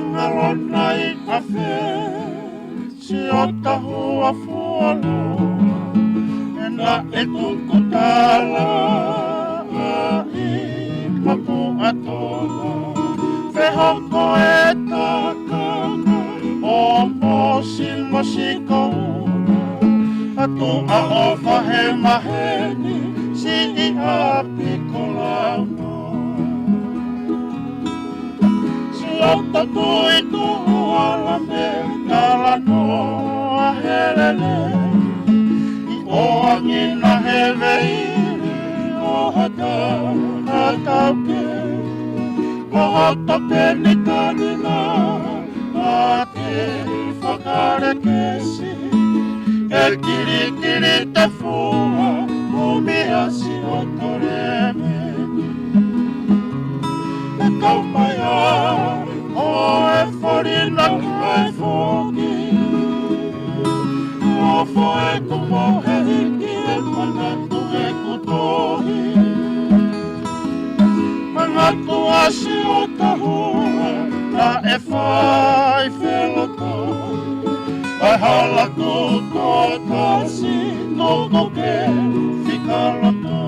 Engalona I kafe si o tahua fualoa na e tuku tala I papu atoa Wehoko e takanga o mosiko Atu a ofa he maheni si I api kolama Si ota tui tuala me tala noa helele O angina he veire o hatauke O hata peni kanina a te whakare kesi E kiri te fua umia si o toreme E kaumaya o e wharina kai whoki O foe kumo he hiki e manatu e kutohi Manatu asi o tahua na e whai wheloto Ai hala tuto tasi toko ke whikaloto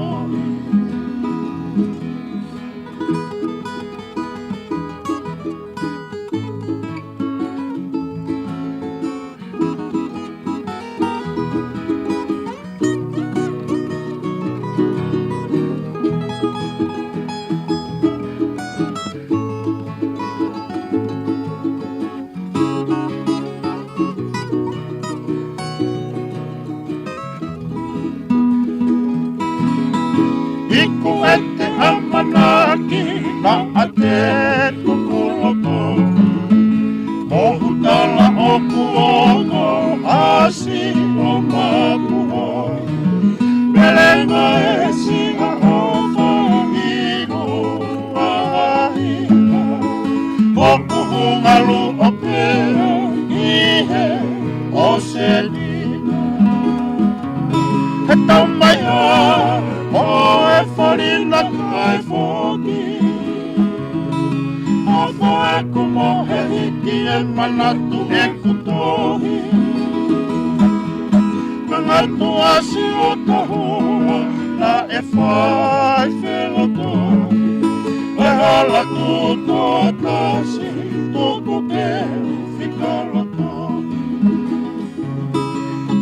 Iku e te hamanaki na a te tukuloto Mohu tala o kuono asi o mapuho Melenga e singa o whahiru ahina O kuhungalu o pera ihe o selina He taumaiha o e wharina kai whoki O whae kumo he hiki e manatu e kutohi Mangatu asi o tahua na e whai wheloto E hala tuto tasi tuku ke whikaloto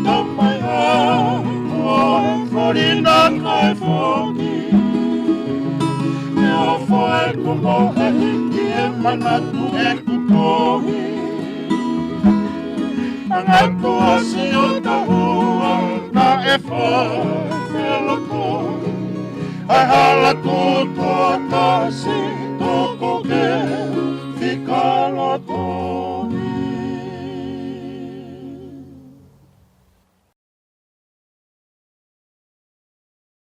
Tamaiha o e wharina kai whoki E o whae kumo he hiki e manatu e kutohi Angatu asi o tahua na e whai wheloto Ai hala tuto tasi